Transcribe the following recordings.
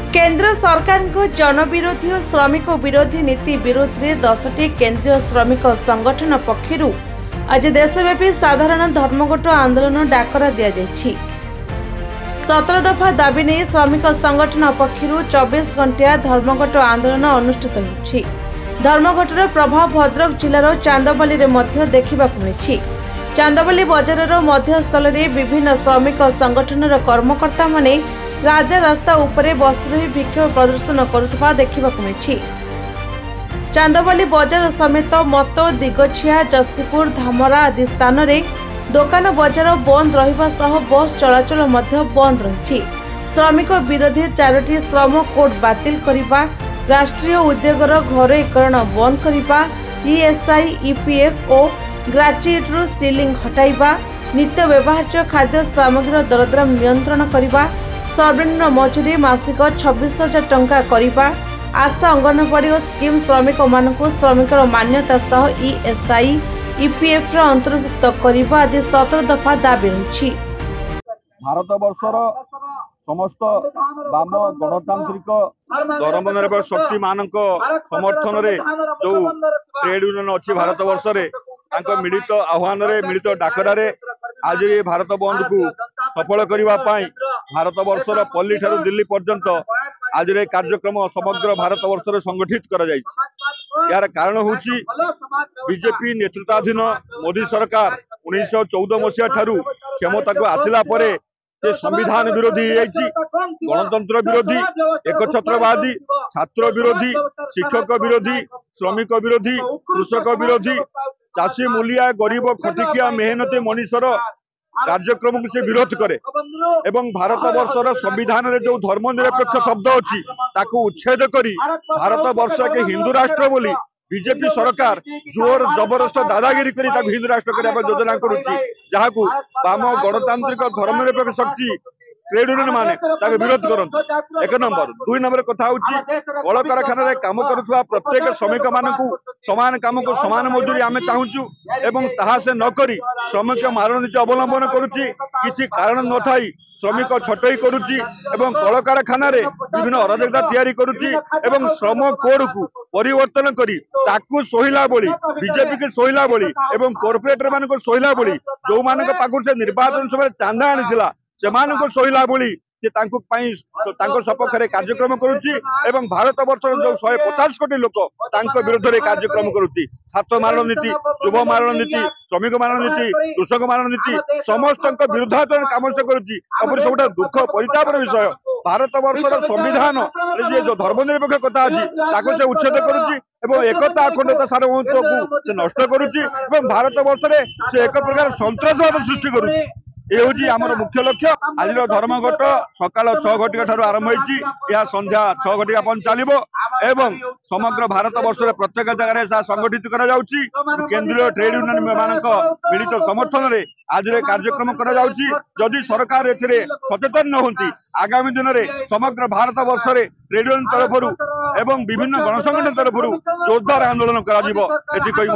केंद्र सरकार को जनविरोधी और श्रमिक विरोधी नीति विरोध में 10टी केंद्रीय श्रमिक संगठन पक्षर आज देशव्यापी साधारण धर्मघट आंदोलन डाकरा दि जाएगी। 17 दफा दाबी नहीं श्रमिक संगठन पक्षर 24 घंटिया धर्मघट आंदोलन अनुष्ठित होछि। धर्मघटर प्रभाव भद्रक जिलार चांदबाली में देखा मिली। चांदबाली बजार मध्यस्थल विभिन्न श्रमिक संगठन कर्मकर्ता माने राजा रास्ता उपरे बस रही विक्षोभ प्रदर्शन करुवा देखा मिली। चांदबाली बजार समेत मत दिगछिया जसीपुर धामरा आदि स्थान में दोकान बजार बंद रहिबा सह बस चलाचल मध्य बंद रही। श्रमिक विरोधी 4टी श्रम कोड बातिल करिबा, राष्ट्रीय उद्योगर घरोईकरण बंद करिबा, ईएसआई ईपीएफ और ग्राच्युएट सीलिंग हटाइबा, नित्य व्यवहार्य खाद्य सामग्री दरदाम नियंत्रण करिबा, सर्वनिम्न मजूरी मासिक 26,000 टंका करिबा, आशा अंगनवाड़ी और स्कीम श्रमिक मानकु श्रमिकर मान्यता सह ईएसआई ईपीएफ अंतर्भुक्त करिबा आदि 17 दफा दाबी रही। भारत वर्षर समस्त वाम गणतांत्रिक धर्मनिरपेक्ष शक्ति मानक समर्थन रे जो ट्रेड यूनियन अच्छी भारत वर्ष रे मिलित आह्वान रे मिलित डाकरा आज ये भारत बंद को सफल करने भारत वर्षर पल्ली ठारू दिल्ली पर्यंत आज ये कार्यक्रम समग्र भारत वर्ष रे संगठित करा जायछि। यार कारण होची बीजेपी नेतृत्वाधीन मोदी सरकार 1914 मसीहा ठारू क्षमता को आसिला परे से संविधान विरोधी गणतंत्र विरोधी एकछत्रवादी छात्र विरोधी शिक्षक विरोधी श्रमिक विरोधी कृषक विरोधी चाषी मूलिया गरीब खटिकिया मेहनती मनीषर कार्यक्रम को से विरोध करे एवं भारत वर्षर संविधान रे जो धर्मनिरपेक्ष शब्द अच्छी ताकू उच्छेद करी भारत वर्ष के हिंदू राष्ट्र बोली बीजेपी सरकार जोर जबरदस्त दादागिरी करी ताकू हिंदू राष्ट्र करने योजना करुच्ची, जहाँ को वाम गणतांत्रिक धर्मनिरपेक्ष शक्ति ट्रेड यूनियन माने विरोध करते। 1 नंबर 2 नंबर कथा कल कारखाना काम करुवा प्रत्येक श्रमिक मानक समान काम को समान मजूरी आम चाहूँ एवं ताहा से नकरी श्रमिक मारण नीति अवलंबन करुच्ची, किसी कारण न थाई श्रमिक छटई करुच्ची एवं कल कारखाना विभिन्न अराजकता तैयारी करुच्ची एवं श्रम कोड को परिवर्तन करी ताकू सोहिला बोली बीजेपी के सोहिला बोली एवं कॉर्पोरेटर मान को सोहिला बोली जो मान पाखु से निर्वाचन समय चांदा आनी से सोहिला बोली सपक्ष कार्यक्रम करुच्ची एवं भारत वर्ष जो 150 कोटी लोक विरोध में कार्यक्रम करुच्ची। छात्र मारण नीति, युव मारण नीति, श्रमिक मारण नीति, कृषक मारण नीति समस्त विरुद्धाचरण काम से करुच्ची। सब दुख परितापर विषय भारत वर्षर संविधान जो धर्मनिरपेक्ष कथा अच्छी से उच्छेद करुच्ची एवं एकता अखंडता सार्वभौमत्व को नष्ट करुच्ची एवं भारत वर्ष से एक प्रकार सन्त्रासवाद सृष्टि करुच्ची। ये हूँ आमर मुख्य लक्ष्य। आज धर्मघट सकाल 6 घटिका ठारू आरंभ होती संध्या 6 घटिका पर्यंत चलो एवं समग्र भारत वर्ष प्रत्येक जगह संगठित करा जाउची। केंद्रीय ट्रेड यूनियन मानक मिलित समर्थन रे आज कार्यक्रम करा जाउची। जदि सरकार एथिरे सचेतन न होती आगामी दिन में समग्र भारत वर्ष ट्रेड यूनियन तरफ एवं विभिन्न गणसंगठन तरफ जोरदार आंदोलन कही मो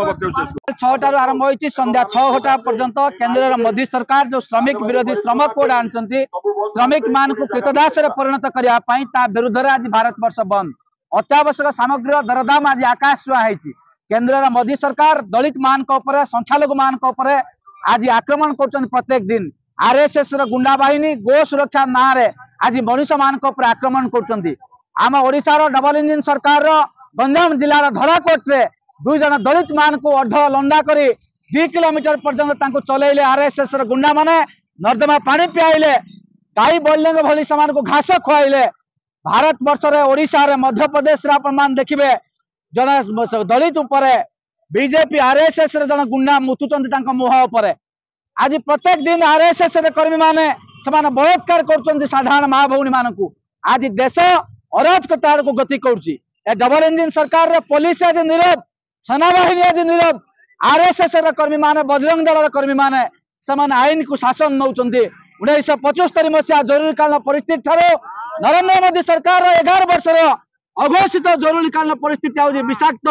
वक्तव्य शेष। 6 टारू आरंभ होती संध्या 6 घटा पर्यंत केंद्र मोदी सरकार जो श्रमिक विरोधी श्रम कोड आनी श्रमिक मान को कृतदास परिणत करने विरुद्ध आज भारत वर्ष बंद। अत्यावश्यक सामग्री दरदाम आज आकाश छुआ है। केंद्र मोदी सरकार दलित मान संख्यालघु मान आज आक्रमण कर प्रत्येक दिन आरएसएस गुंडा बाहिनी गो सुरक्षा ना आज मनुष्य मान आक्रमण कर आम ओडिशार डबल इंजिन सरकार गंजाम जिलार धराकोट रे 2 जन दलित मान को अर्ध लंडा करी 2 किलोमीटर पर्यंत चलैले आरएसएस गुंडा माने नर्दमा पानी पियाइले गाई बल्लेंग भली समान को घास खुआइले। भारत वर्ष ओडिशा रे मध्य प्रदेश रे अपन देखिबे जन दलित उपरे बीजेपी आरएसएस रे जन गुंडा मुतुचंती तांका मुह उपरे। आज प्रत्येक दिन आरएसएस रे कर्मी माने समान बलात्कार करचंती साधारण माँ भौणी मानकू। आज देश अराजकता को गति करुच्ची। डबल इंजिन सरकार रे पुलिस आज नीरव, सेनाबाहिनी आज नीरव, आरएसएस रे कर्मी माने बजरंग दल कर्मी माने समान आईन को शासन नौचंती। 1975 मसीहा जरूरीकालीन परिस्थिति ठारो नरेंद्र मोदी सरकार 11 वर्ष अघोषित जरूरीकालीन परिस्थिति आज विषाक्त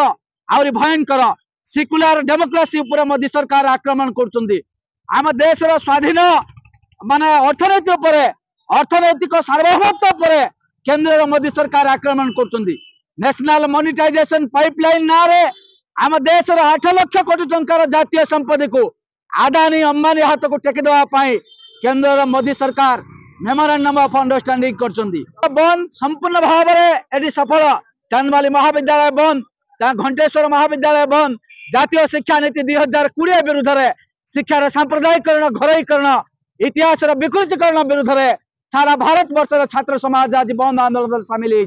आउरी भयंकर सेक्युलर डेमोक्रेसी उपर मोदी सरकार आक्रमण कर आम देशर स्वाधीन माने अर्थनीति अर्थनैतिक सार्वभौमत्व केंद्र मोदी सरकार आक्रमण कर नेशनल मोनिटाइजेशन पाइपलाइन ना रे आम देश 8 लाख कोटी टंकार जातीय संपत्ति को आदानी अंबानी हाथ को टेकी देवाई केंद्र मोदी सरकार मेमोरांडम ऑफ अंडरस्टैंडिंग कर बंद संपूर्ण भाव में सफल चांदबाली महाविद्यालय बंद घंटेश्वर महाविद्यालय बंद जातीय शिक्षा नीति 2020 विरुद्ध में शिक्षार सांप्रदायिकरण घरोईकरण इतिहास विकृतीकरण विरुद्ध में सारा भारत वर्ष छात्र समाज आज बंद आंदोलन सामिल है।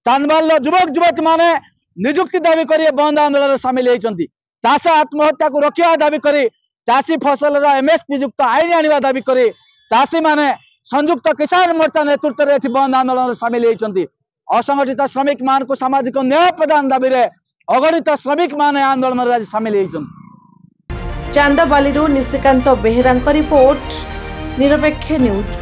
चांदबाल युवक युवती माने निजुक्ति दाबी कर बंद आंदोलन सामिल होती चाष आत्महत्या को रोकवा दाबी कर चाषी फसल एमएसपी युक्त आईन आने दाबी कर चाषी माने संयुक्त किसान मोर्चा नेतृत्व में बंद आंदोलन सामिल होती असंगठित श्रमिक मान को सामाजिक न्याय प्रदान दाबी में अगणित श्रमिक माने आंदोलन में सामिल होती। चांदबाली निशिकांत बेहेरा रिपोर्ट निरपेक्ष न्यूज।